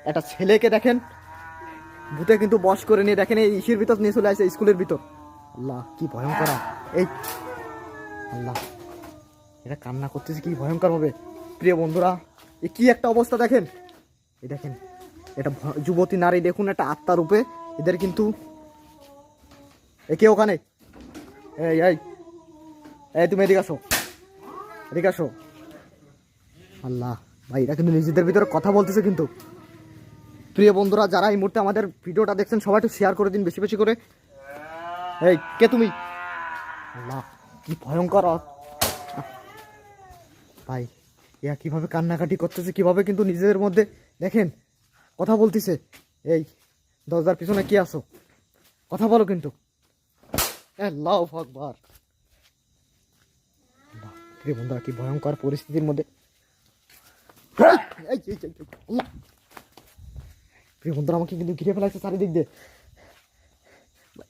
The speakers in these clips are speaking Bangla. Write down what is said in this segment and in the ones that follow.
একটা ছেলেকে দেখেন ভূতে কিন্তু বশ করে নিয়ে দেখেন এই ইসের ভিতর নিয়ে চলে আসে, স্কুলের ভিতর। আল্লাহ কি ভয়ঙ্কর! এই আল্লাহ, এটা কান্না করতেছে কি ভয়ঙ্কর ভাবে। প্রিয় বন্ধুরা, এ কি একটা অবস্থা দেখেন। এই দেখেন, এটা যুবতী নারী দেখুন, একটা আত্মা রূপে এদের কিন্তু। একে ওখানে, এই এই এই তুমি এদিকে আসো, এদিকে আসো। আল্লাহ ভাই, এরা কিন্তু নিজেদের ভিতরে কথা বলতেছে কিন্তু। প্রিয় বন্ধুরা, যারা এই মুহূর্তে আমাদের ভিডিওটা দেখছেন সবাই একটু শেয়ার করে দিন বেশি বেশি করে। এই কে তুমি? আল্লাহ কি ভয়ঙ্কর ভাই, ইয়া কিভাবে কান্নাকাটি করতেছে, কিভাবে কিন্তু নিজেদের মধ্যে দেখেন কথা বলতেছে। এই দরজার পিছনে কি আসো, কথা বলো কিন্তু। আল্লাহ আকবার। প্রিয় বন্ধুরা, কি ভয়ঙ্কর পরিস্থিতির মধ্যে। আল্লাহ, প্রিয় বন্ধুরা, আমাকে কিন্তু ঘিরে ফেলাচ্ছে চারিদিক দিয়ে।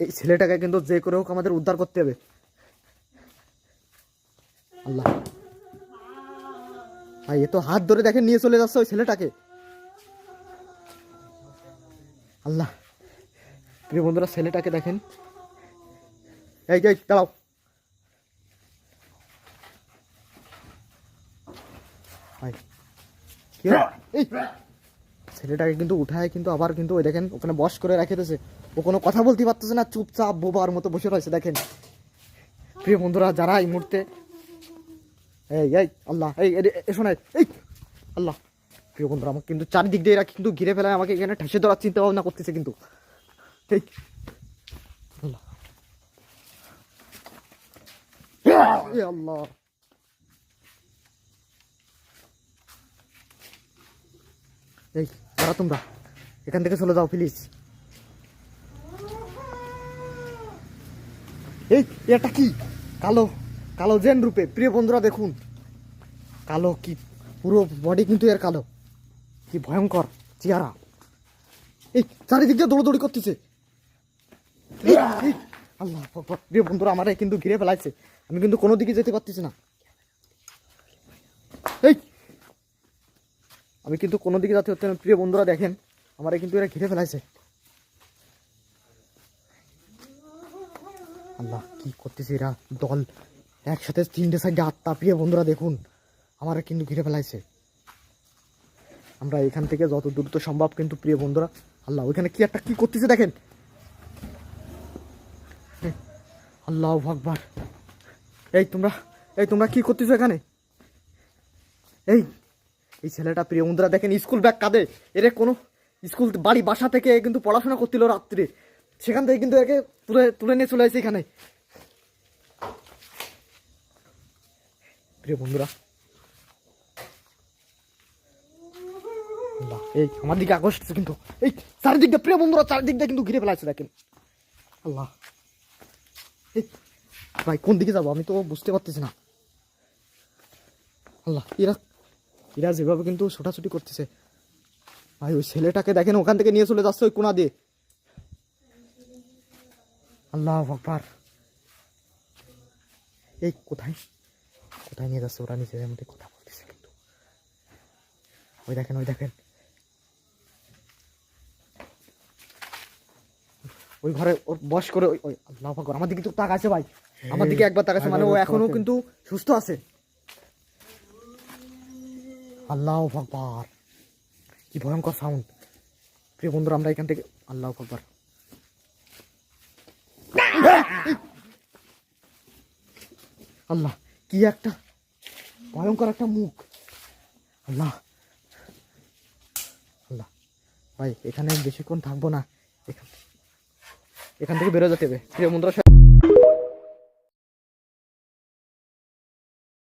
এই ছেলেটাকে কিন্তু যে করে হোক আমাদের উদ্ধার করতে হবে। আল্লাহ ভাই, এ তো হাত ধরে দেখেন নিয়ে চলে যাচ্ছে ওই ছেলেটাকে। আল্লাহ, প্রিয় বন্ধুরা, ছেলেটাকে দেখেন। এই যে দাঁড়াও, ভাই কি এই ছেলেটাকে কিন্তু উঠায় কিন্তু আবার কিন্তু ওই দেখেন ওখানে বস করে রেখে দিয়েছে। ও কোনো কথা বলতে পারতেছে না, চুপচাপ বোবার মতো বসে রয়েছে দেখেন। প্রিয় বন্ধুরা, যারা এই মুহূর্তে এই এই আল্লাহ, এই এসো না, এই আল্লাহ। প্রিয় বন্ধুরা, আমাকে কিন্তু চারিদিক দিয়ে এরা কিন্তু ঘিরে ফেলায়, আমাকে এখানে ঠেসে ধরার চিন্তা ভাবনা করতেছে কিন্তু। এই আল্লাহ, আল্লাহ, এই যারা তোমরা এখান থেকে চলে যাও প্লিজ। এই এটা কি কালো কালো জেন রূপে? প্রিয় বন্ধুরা দেখুন, কালো কি পুরো বডি কিন্তু এর কালো, কি ভয়ঙ্কর চেহারা। এই চারিদিক দিয়ে দৌড়দৌড়ি করতেছে। আল্লাহ, প্রিয় বন্ধুরা, আমার কিন্তু ঘিরে ফেলাইছে, আমি কিন্তু কোনো দিকে যেতে পারতেছি না। এই আমি কিন্তু কোনো দিকে যেতে হচ্ছে না। প্রিয় বন্ধুরা দেখেন, আমার কিন্তু এরা ঘিরে ফেলাইছে। আল্লাহ, কি করতেছে এরা দল একসাথে, তিনটে সাইডে আত্মা। প্রিয় বন্ধুরা দেখুন, আমার কিন্তু ঘিরে ফেলাইছে। আমরা এখান থেকে যত দ্রুত সম্ভব কিন্তু, প্রিয় বন্ধুরা, আল্লাহ ওইখানে কি একটা কি করতেছে দেখেন। আল্লাহ আকবার। এই তোমরা কি করতেছো এখানে? এই এই ছেলেটা, প্রিয় বন্ধুরা দেখেন, স্কুল ব্যাগ কাঁধে। এর কোনো স্কুল বাড়ি বাসা থেকে কিন্তু পড়াশোনা করছিল রাত্রে, সেখান থেকে কিন্তু একে তুলে নিয়ে চলে আসছে এখানে। প্রিয় বন্ধুরা, এই আমার দিকে আকর্ষিত কিন্তু, এই চারিদিকটা প্রিয় বন্ধুরা, চারিদিকটা কিন্তু ঘিরে ফেলাচ্ছে দেখেন। আল্লাহ, এই ভাই কোন দিকে যাবো আমি তো বুঝতে পারতেছি না। আল্লাহ, এরা যেভাবে কিন্তু ছোটাছুটি করতেছে ভাই, ওই ছেলেটাকে দেখেন ওখান থেকে নিয়ে চলে যাচ্ছে ওই কোনা দিয়ে। আল্লাহ আকবার। এই কোথায় কোথায় নিয়ে যাচ্ছে ওরা? নিজেদের মধ্যে কথা বলতেছে কিন্তু। ওই দেখেন ওই ঘরে ওর বস করে ওই আল্লাহ আকবার। আমার দিকে তো তাকাচ্ছে ভাই, আমার দিকে একবার তাকাচ্ছে, মানে ও এখনো কিন্তু সুস্থ আছে। আল্লাহ আকবার, কি ভয়ঙ্কর সাউন্ড। প্রিয় বন্ধুরা, আমরা এখান থেকে আল্লাহ আকবার। আল্লাহ, কি একটা ভয়ঙ্কর একটা মুখ। আল্লাহ আল্লাহ ভাই, এখানে বেশিক্ষণ থাকবো না, এখান থেকে বেরো যেতে হবে। প্রিয় বন্ধুরা,